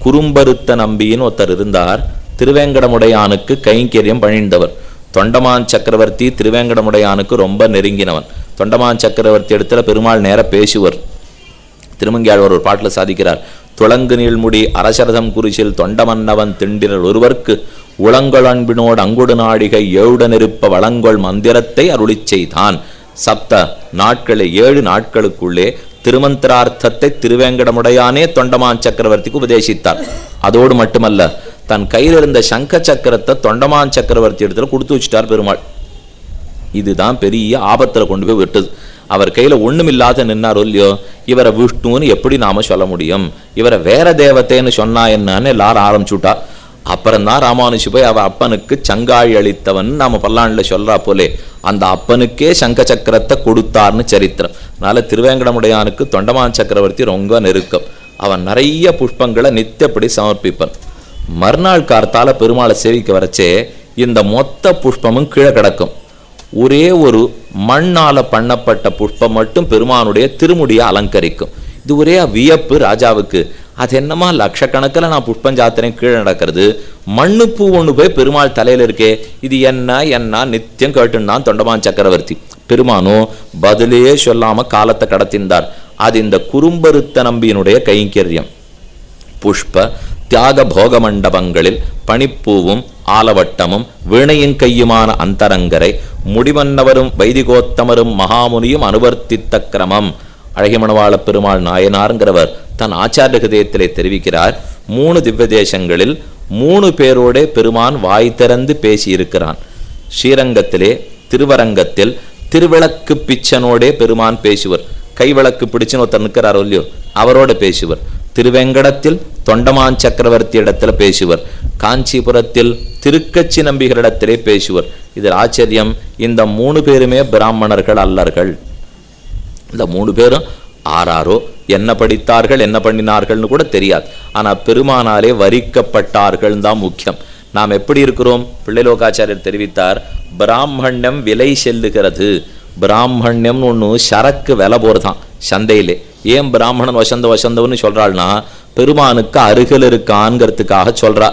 குறும்பருத்த நம்பின்னு ஒருத்தர் இருந்தார். திருவேங்கடமுடையானுக்கு கைங்கரியம் பணிந்தவர். தொண்டமான் சக்கரவர்த்தி திருவேங்கடமுடையானுக்கு ரொம்ப நெருங்கினவன். தொண்டமான் சக்கரவர்த்தி இடத்துல பெருமாள் நேர பேசுவர். திருமங்கியாழ்வார் ஒரு பாட்டில் சாதிக்கிறார். துளங்கு நீள்முடி அரசரதம் குறிச்சில் தொண்டமன்னவன் திண்டிரல் ஒருவர்க்கு உளங்கொள் அன்பினோடு அங்குடு நாடிகை ஏழுட நெருப்ப வளங்கொள் மந்திரத்தை அருளி செய்தான். சப்த நாட்களே 7 நாட்களுக்குள்ளே திருமந்திரார்த்தத்தை திருவேங்கடமுடையானே தொண்டமான் சக்கரவர்த்திக்கு உபதேசித்தார். அதோடு மட்டுமல்ல, தன் கையில் இருந்த சங்க சக்கரத்தை தொண்டமான் சக்கரவர்த்தி இடத்துல கொடுத்து வச்சுட்டார் பெருமாள். இதுதான் பெரிய ஆபத்தில் கொண்டு போய் விட்டது. அவர் கையில் ஒண்ணுமில்லாத நின்னாரோ இல்லையோ, இவரை விஷ்ணுன்னு எப்படி நாம சொல்ல முடியும், இவரை வேற தேவத்தைன்னு சொன்னா என்னன்னு எல்லாரும் ஆரம்பிச்சுட்டா. அப்புறம்தான் ராமானுஜி போய் அவ அப்பனுக்கு சங்காழி அளித்தவன் நாம பல்லாண்டுல சொல்றா போலே அந்த அப்பனுக்கே சங்க சக்கரத்தை கொடுத்தார்னு சரித்திரம். அதனால திருவேங்கடமுடையானுக்கு தொண்டமான் சக்கரவர்த்தி ரொம்ப நெருக்கம். அவன் நிறைய புஷ்பங்களை நித்தியப்படி சமர்ப்பிப்பன். மறுநாள் கார்த்தால பெருமாளை சேவிக்க வரச்சே இந்த மொத்த புஷ்பமும் கீழே கிடக்கும். ஒரே ஒரு மண்ணால பண்ணப்பட்ட புஷ்பம் மட்டும் பெருமானுடைய திருமுடியை அலங்கரிக்கும். இது ஒரே வியப்பு ராஜாவுக்கு. அது என்னமா லட்சக்கணக்கில் நான் புஷ்பம் ஜாத்திரம் கீழே நடக்கிறது, மண்ணு பூ ஒன்று போய் பெருமாள் தலையில இருக்கே, இது என்ன நித்தியம் கேட்டுன்னான் தொண்டமான் சக்கரவர்த்தி. பெருமானும் பதிலே சொல்லாம காலத்தை கடத்தின்றார். அது இந்த குறும்பருத்த நம்பியினுடைய கைங்கரியம். புஷ்ப தியாக போக மண்டபங்களில் பனிப்பூவும் ஆலவட்டமும் வீணையின் கையுமான அந்தரங்கரை முடிவன்னவரும் வைதிகோத்தமரும் மகாமுனியும் அனுவர்த்தித்த கிரமம். அழகிமணவாள பெருமாள் நாயனார்ங்கிறவர் தன் ஆச்சாரிய ஹிருதயத்திலே தெரிவிக்கிறார். 3 திவ்ய தேசங்களில் 3 பேரோட பெருமான் வாய் திறந்து பேசியிருக்கிறான். ஸ்ரீரங்கத்திலே திருவரங்கத்தில் திருவிளக்கு பிச்சனோடே பெருமான் பேசுவர். கைவிளக்கு பிடிச்சுன்னு ஒருத்தர் நிற்கிறாரோ இல்லையோ, அவரோட பேசுவர். திருவேங்கடத்தில் தொண்டமான் சக்கரவர்த்தி இடத்துல பேசுவர். காஞ்சிபுரத்தில் திருக்கச்சி நம்பிகளிடத்திலே பேசுவர். இதில் ஆச்சரியம், இந்த 3 பேருமே பிராமணர்கள் அல்லர்கள். இந்த 3 பேரும் ஆறாரோ என்ன படித்தார்கள் என்ன பண்ணினார்கள்னு கூட தெரியாது. ஆனால் பெருமானாலே வரிக்கப்பட்டார்கள் தான் முக்கியம். நாம் எப்படி இருக்கிறோம்? பிள்ளைலோகாச்சாரியர் தெரிவித்தார், பிராமணியம் விலை செல்லுகிறது. பிராமணியம்னு ஒன்று சரக்கு விலை போகிறதான் சந்தையிலே. ஏன் பிராமணன் வசந்தவன்னு சொல்கிறாள்னா பெருமானுக்கு அருகில் இருக்கான்ங்கிறதுக்காக சொல்கிறா.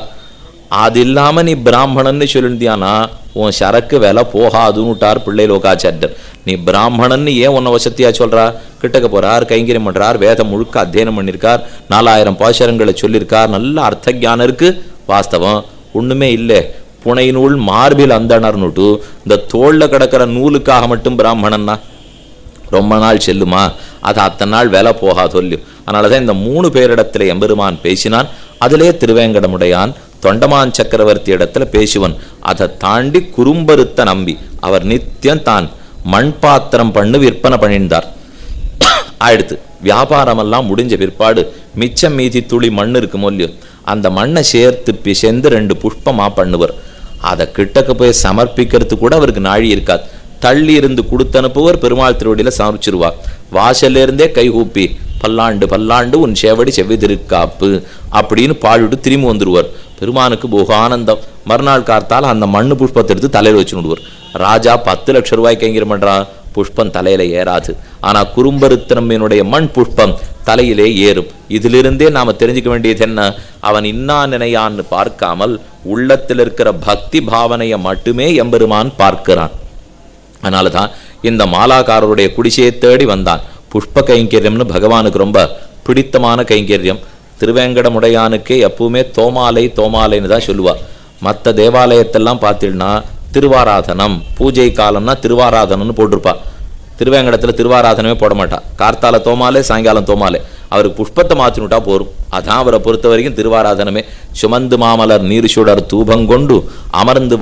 அது இல்லாமல் நீ பிராமணன்னு சொல்லியிருந்தியானா உன் சரக்கு விலை போகாதுன்னுட்டார் பிள்ளை லோகாச்சாரியர். நீ பிராமணன்னு ஏன் உன்னை வசதியாக சொல்கிறா? கிட்டக்க போகிறார், கைங்கரியம் பண்ணுறார், வேதம் முழுக்க அத்தியனம் பண்ணியிருக்கார், 4000 பாசுரங்களை சொல்லியிருக்கார், நல்ல அர்த்த ஞானம் இருக்குது. வாஸ்தவம் ஒன்றுமே இல்லை. புனை நூல் மார்பில் அந்தணர்னுட்டு இந்த தோளில் கிடக்கிற நூலுக்காக மட்டும் பிராமணன்னா ரொம்ப நாள் செல்லுமா? அது அத்தனை நாள் வேலை போகாது சொல்லியும். அதனால தான் இந்த 3 பேரிடத்துல எம்பெருமான் பேசினான். அதிலே திருவேங்கடமுடையான் தொண்டமான் சக்கரவர்த்தி இடத்துல பேசுவன். அதை தாண்டி குறும்பருத்த நம்பி அவர் நித்தியம் தான் மண் பாத்திரம் பண்ணு விற்பனை பண்ணியிருந்தார். அடுத்து வியாபாரமெல்லாம் முடிஞ்ச பிற்பாடு மிச்சம் மீதி துளி மண் இருக்கும் இல்லையோ, அந்த மண்ணை சேர்த்து பிசைந்து 2 புஷ்பமா பண்ணுவர். அதை கிட்டக்க போய் சமர்ப்பிக்கிறது கூட அவருக்கு நாழி இருக்காது. தள்ளி இருந்து கொடுத்து அனுப்புவர். பெருமாள் திருவடியில சமர்ப்பிச்சிருவார். வாசல்ல இருந்தே கைகூப்பி பல்லாண்டு பல்லாண்டு உன் சேவடி செவ்வி திருக்காப்பு அப்படின்னு பாடிவிட்டு திரும்பி வந்துடுவார். பெருமானுக்கு போகானந்தம். மறுநாள் கார்த்தால் அந்த மண்ணு புஷ்பத்தை எடுத்து தலையில் வச்சு விடுவார். ராஜா 10 லட்சம் ரூபாய் கைங்கரியம் பண்றான், புஷ்பம் தலையில ஏறாது. ஆனா குறும்பருத்தனம்பினுடைய மண் புஷ்பம் தலையிலே ஏறும். இதிலிருந்தே நாம தெரிஞ்சுக்க வேண்டியது என்ன? அவன் இன்னா நினையான்னு பார்க்காமல் உள்ளத்தில் இருக்கிற பக்தி பாவனையை மட்டுமே எம்பெருமான் பார்க்கிறான். அதனாலதான் இந்த மாலாக்காரருடைய குடிசையை தேடி வந்தான். புஷ்ப கைங்கரியம்னு பகவானுக்கு ரொம்ப பிடித்தமான கைங்கரியம். திருவேங்கடமுடையானுக்கே எப்பவுமே தோமாலைன்னு தான் சொல்லுவா. மற்ற தேவாலயத்தெல்லாம் பார்த்தீங்கன்னா திருவாராதனம் பூஜை காலம்னா திருவாராதனம்னு போட்டிருப்பா. திருவேங்கடத்தில் திருவாராதனமே போட மாட்டா. கார்த்தால தோமாலே சாயங்காலம் தோமாலே. அவருக்கு புஷ்பத்தை மாற்றினுட்டா போரும். அதான் அவரை பொறுத்த வரைக்கும் திருவாராதனமே. சுமந்து மாமலர் நீர் சுடர் தூபங்கொண்டு அமர்ந்து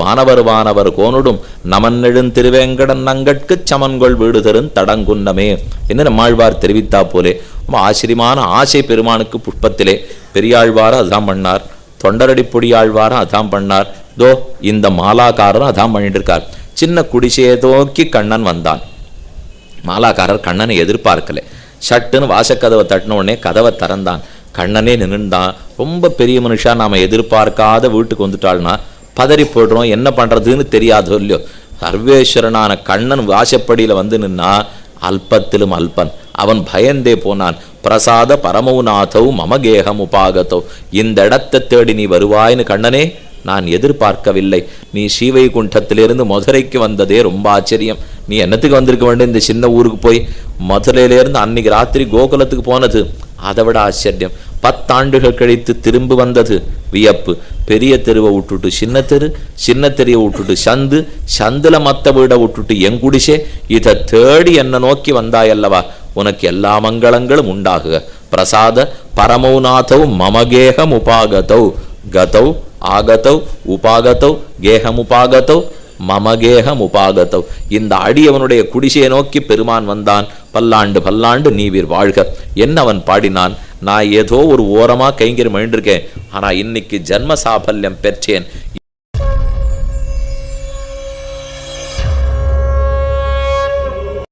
வானவர் கோனுடும் நமன் எழுந் திருவேங்கடன் நங்கட்கு சமன்கொள் வீடு தரும் தடங்குன்னமே என்று நம்மாழ்வார் தெரிவித்தா போலே ரொம்ப ஆச்சரியமான ஆசை பெருமானுக்கு புஷ்பத்திலே. பெரியாழ்வாரும் அதான் பண்ணார், தொண்டரடி பொடியாழ்வாரும் அதான் பண்ணார். தோ இந்த மாலாக்காரரும் அதான் பண்ணிட்டு இருக்கார். சின்ன குடிசையை தோக்கி கண்ணன் வந்தான். மாலாக்காரர் கண்ணனை எதிர்பார்க்கல. சட்டுன்னு வாசக்கதவை தட்டின உடனே கதவை திறந்தான். கண்ணனே நின்றுந்தான். ரொம்ப பெரிய மனுஷா நாம எதிர்பார்க்காத வீட்டுக்கு வந்துட்டாள்னா பதறி போடுறோம், என்ன பண்றதுன்னு தெரியாதோ இல்லையோ. சர்வேஸ்வரனான கண்ணன் வாசப்படியில வந்து நின்னா அல்பத்திலும் அல்பன். அவன் பயந்தே போனான். பிரசாத பரமௌநாதவ் மமகேகம் உபாகத்தோ, இந்த இடத்தை தேடி நீ வருவாய்னு கண்ணனே நான் எதிர்பார்க்கவில்லை. நீ ஸ்ரீவைகுண்டத்திலிருந்து மதுரைக்கு வந்ததே ரொம்ப ஆச்சரியம். நீ என்னத்துக்கு வந்திருக்க வேண்டும் இந்த சின்ன ஊருக்கு போய்? மதுரையிலேருந்து அன்னைக்கு ராத்திரி கோகுலத்துக்கு போனது அதை விட ஆச்சரியம். 10 ஆண்டுகள் கழித்து திரும்பி வந்தது வியப்பு. பெரிய தெருவை விட்டுட்டு சின்ன தெரு, சின்ன தெருவை விட்டுட்டு சந்து, சந்துல மத்த வீடை விட்டுட்டு எங்குடிசே, இதை தேடி என்ன நோக்கி வந்தாயல்லவா, உனக்கு எல்லா மங்களங்களும் உண்டாகுக. பிரசாத பரமௌநாதவ் மமகேகம் உபாகதவ், கதவ் ஆகதவ் உபாகதவ் கேகம் உபாகதவ் மமகேகம் உபாகதவ். இந்த அடியவனுடைய குடிசையை நோக்கி பெருமான் வந்தான். பல்லாண்டு பல்லாண்டு நீவீர் வாழ்க என்ன அவன் பாடினான். நான் ஏதோ ஒரு ஓரமாக கைங்கரியம் எழுந்திருக்கேன், ஆனால் இன்னைக்கு ஜன்ம சாபல்யம் பெற்றேன்.